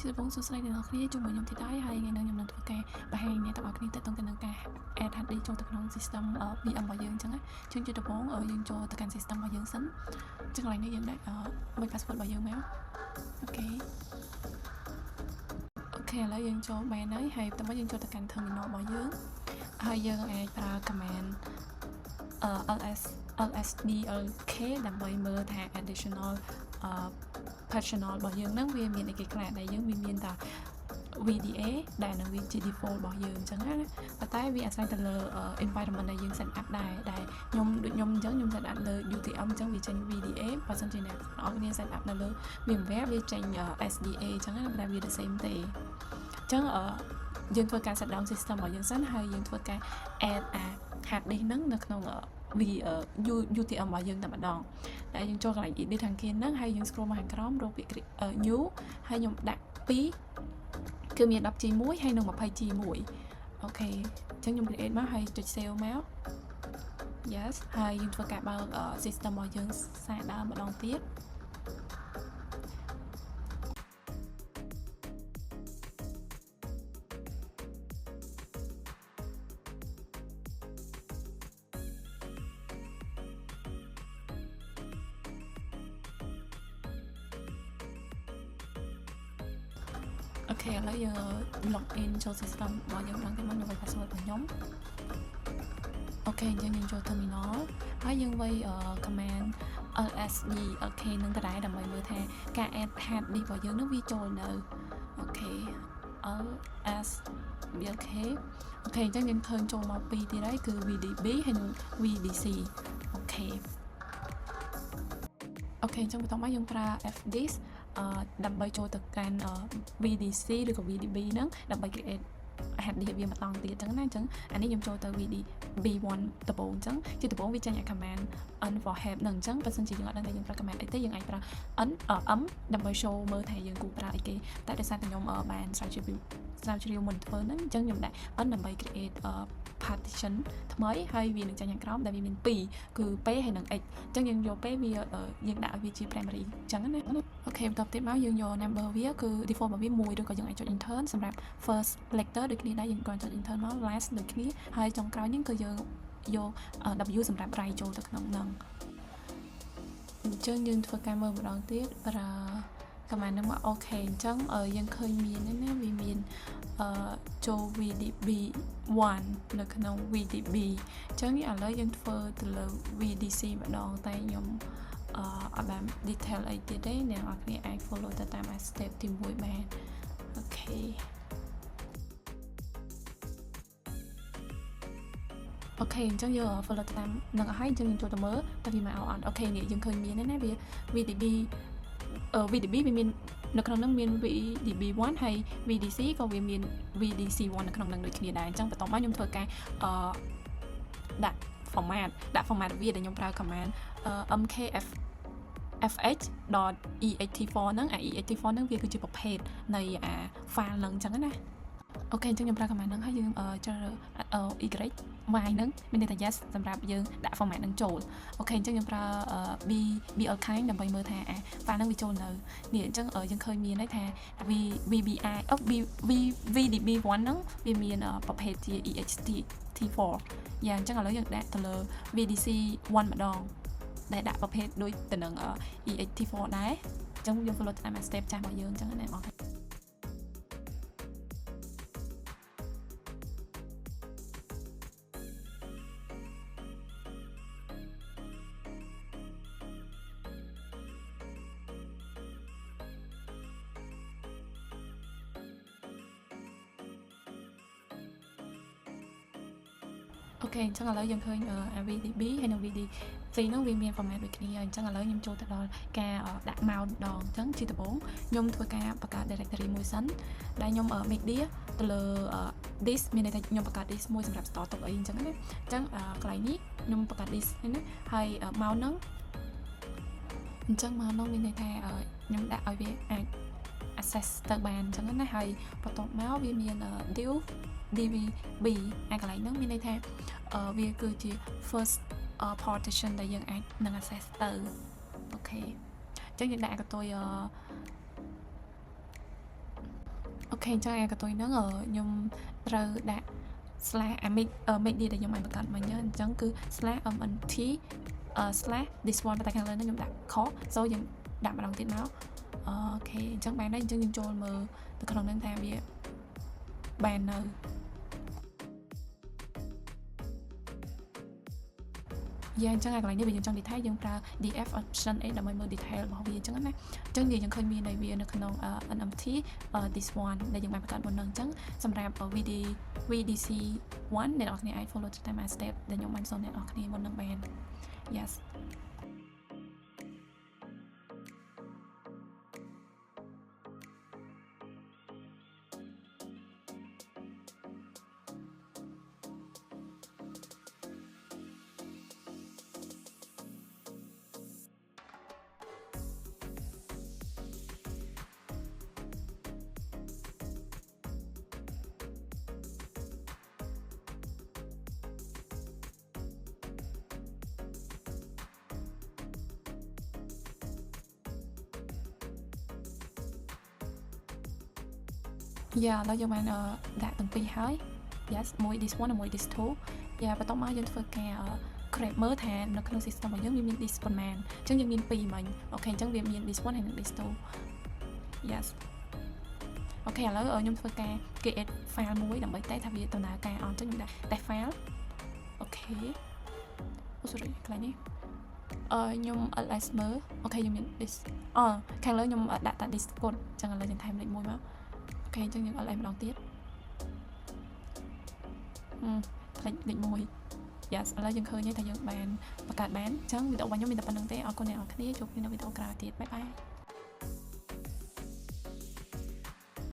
ជាបងសួស្តីអ្នកនរគ្នាជួបមួយខ្ញុំទីដែរហើយថ្ងៃនេះខ្ញុំនឹងធ្វើការបង្ហាញអ្នកទាំងអស់គ្នាទៅទៅនឹងការ add hard disk ចូលទៅក្នុង system VM របស់យើងអញ្ចឹងជាងជាដំបូងយើងចូលទៅកាន់ system របស់យើងសិនអញ្ចឹងកន្លែងនេះយើងដាក់មួយ password របស់យើងមកអូខេឥឡូវយើងចូលបានហើយបន្តមកយើងចូលទៅកាន់ terminal របស់យើងហើយយើងអាចប្រើ command lsdlk ដើម្បីមើលថា additional personal របស់យើងហ្នឹងវាមានអីគេខ្លះដែលយើងវាមានតែ VDA ដែលនឹងវាជា default របស់យើងអញ្ចឹងណាប៉ុន្តែវាអាស្រ័យទៅលើ environment ដែលយើង set up ដែរខ្ញុំដូចខ្ញុំអញ្ចឹងខ្ញុំ set up លើ UTM អញ្ចឹងវាចេញ VDA បើសិនជាអ្នកនរគ្នា set up នៅលើ VMware វាចេញ SDA អញ្ចឹងណាតែវា the same ទេអញ្ចឹងយើងធ្វើការ set down system របស់យើងសិនហើយយើងធ្វើការ add hard disk ហ្នឹងនៅក្នុងUTM របស់យើងតែម្ដងតែយើងចូលកន្លែង edit ខាងគេហ្នឹងហើយយើង scroll មកខាងក្រោមរកពាក្យ new ហើយខ្ញុំដាក់2គឺមាន 10G1 ហើយនិង 20G1 អូខេអញ្ចឹងខ្ញុំ create មកហើយចុច save មក yes ហើយយើងធ្វើការបើក system របស់យើងសារដើមម្ដងទៀតអូខេឥឡូវយើង log in ចូល system របស់យើងម្ដងទៀតមកខ្ញុំវាយ password របស់ខ្ញុំអូខេអញ្ចឹងយើងចូល terminal ហើយយើងវាយ command lsdlk នឹងដដែលដើម្បីមើលថាការ add hard disk របស់យើងនឹងវាចូលនៅអូខេ lsdlk អូខេអញ្ចឹងយើងឃើញចូលមក2ទៀតហើយគឺ VDB ហើយនិង VDC អូខេអញ្ចឹងបន្ទាប់មកយើងប្រើ fdisk ដើម្បីចូលទៅកាន់ VDC ឬក៏ VDB ហ្នឹងដើម្បី create hard disk វាម្ដងទៀតអញ្ចឹងណាអញ្ចឹងអានេះខ្ញុំចូលទៅ VDB1 ដំបូងអញ្ចឹងជាដំបូងវាចេញ command n for help ហ្នឹងអញ្ចឹងបើសិនជាយើងអត់ដឹងថាយើងប្រើ command អីទេយើងអាចប្រើ m ដើម្បី show មើលថាយើងគូប្រើអីគេតែដោយសារតែខ្ញុំបានស្រាវជ្រាវមុនធ្វើហ្នឹងអញ្ចឹងខ្ញុំដាក់ n ដើម្បី create partition ថ្មីហើយវានឹងចេញខាងក្រោមដែលវាមាន2គឺ p ហើយនិង x អញ្ចឹងយើងយក p វាយើងដាក់ឲ្យវាជា primary អញ្ចឹងណាអូខេបន្ទាប់ទៀតមកយើងយក number វាគឺ default របស់វា1ឬក៏យើងអាចចុច intern សម្រាប់ first selector ដូចគ្នាដែរយើងគ្រាន់ចុច intern មក last ដូចគ្នាហើយចុងក្រោយនេះគឺយើងយក w សម្រាប់ write ចូលទៅក្នុងហ្នឹងអញ្ចឹងយើងធ្វើការមើលម្ដងទៀតប្រើ command ហ្នឹងមកអូខេអញ្ចឹងយើងឃើញមានណាវាមានចូល VDB1 នៅក្នុង VDB អញ្ចឹងឥឡូវយើងធ្វើទៅលើ VDC ម្ដងតែខ្ញុំអត់បាន detail អីទៀតទេអ្នកនរគ្នាអាច follow ទៅតាម step ទី1បានអូខេអូខេអញ្ចឹងយើង follow តាមនឹងឲ្យអញ្ចឹងយើងចូលទៅមើលតើវាមកអត់អូខេនេះយើងឃើញមានណាវា VDB VDB វាមាននៅក្នុងហ្នឹងមាន VDB1 ហើយ VDC ក៏វាមាន VDC1 នៅក្នុងហ្នឹងដូចគ្នាដែរអញ្ចឹងបន្ទាប់មកខ្ញុំធ្វើការដាក់ format វាដែលខ្ញុំប្រើ command mkfh.ext4 ហ្នឹងext4 ហ្នឹងវាគឺជាប្រភេទនៃfile ហ្នឹងអញ្ចឹងណាអូខេអញ្ចឹងខ្ញុំប្រើ command ហ្នឹងហើយយើងចុច y ហ្នឹងមានន័យថា yes សម្រាប់យើងដាក់ format ហ្នឹងចូលអូខេអញ្ចឹងយើងប្រើ blk ដើម្បីមើលថា file ហ្នឹងវាចូលនៅនេះអញ្ចឹងយើងឃើញមានន័យថា VDB1 ហ្នឹងវាមានប្រភេទជា ext4 យ៉ាងអញ្ចឹងឥឡូវយើងដាក់ទៅលើ VDC1 ម្ដងដែលដាក់ប្រភេទដូចទៅនឹង ext4 ដែរអញ្ចឹងយើង follow តាម step ចាស់របស់យើងអញ្ចឹងណាបងអូខេអញ្ចឹងឥឡូវយើងឃើញ VDB ហើយនិង VDC ហ្នឹងវាមាន format ដូចគ្នាអញ្ចឹងឥឡូវខ្ញុំចូលទៅដល់ការដាក់ mount ម្ដងអញ្ចឹងជាដំបូងខ្ញុំធ្វើការបង្កើត directory មួយសិនដែលខ្ញុំ media ទៅលើ disk មានន័យថាខ្ញុំបង្កើត disk មួយសម្រាប់ store ទុកអីអញ្ចឹងណាអញ្ចឹងកន្លែងនេះខ្ញុំបង្កើត disk នេះណាហើយ mount ហ្នឹងអញ្ចឹង mount ហ្នឹងមានន័យថាខ្ញុំដាក់ឲ្យវាអាច access ទៅបានអញ្ចឹងណាហើយបន្ទាប់មកវាមាន DVB កន្លែងហ្នឹងមានន័យថាវាគឺជា first partition ដែលយើងអាចនឹង access ទៅអូខេអញ្ចឹងយើងដាក់កន្ទុយ OK អញ្ចឹងអាកតុយហ្នឹងខ្ញុំត្រូវដាក់ slash media ដែលខ្ញុំបានបង្កើតមិញអញ្ចឹងគឺ /mnt /this one តែខាងលើហ្នឹងខ្ញុំដាក់ខុស so យើងដាក់ម្ដងទៀតមកអូខេអញ្ចឹងបានហើយអញ្ចឹងយើងចូលមើលទៅក្នុងហ្នឹងថាវាបាននៅយ៉ាអញ្ចឹងអាកន្លែងនេះវាយើងចង់ detail យើងប្រើ df option អីដើម្បីមើល detail របស់វាអញ្ចឹងណាអញ្ចឹងយើងឃើញមាននៅវានៅក្នុង nmt this one ដែលយើងបានបង្កើតមុនហ្នឹងអញ្ចឹងសម្រាប់ vdc 1អ្នកនរគ្នាអាច follow តាម step ដែលខ្ញុំបានសរអ្នកនរគ្នាមុនហ្នឹងបាន yesយ៉ាឥឡូវយើងបានដាក់ទាំងពីរហើយ yes មួយ this one និងមួយ this two យ៉ាបន្ទាប់មកយើងធ្វើការ create មើលថានៅក្នុង system របស់យើងវាមាន this ប៉ុន្មានអញ្ចឹងយើងមាន2មិញអូខេអញ្ចឹងវាមាន this one ហើយនិង this two yes អូខេឥឡូវខ្ញុំធ្វើការ create file មួយដើម្បីតែថាវាដំណើរការអត់អញ្ចឹងខ្ញុំដាក់ test file អូខេអូ sorry កន្លែងនេះខ្ញុំ ls មើលអូខេខ្ញុំមាន this ខាងលើខ្ញុំដាក់តា this កូដអញ្ចឹងឥឡូវយើងថែមលេខ1មកអូខេអញ្ចឹងយើង ls ម្ដងទៀតលេខ1 yes ឥឡូវយើងឃើញថាយើងបានបង្កើតបានអញ្ចឹងវីដេអូរបស់ខ្ញុំមានតែប៉ុណ្្នឹងទេអរគុណអ្នកនរគ្នាជួបគ្នានៅវីដេអូក្រោយទៀតបាយបាយ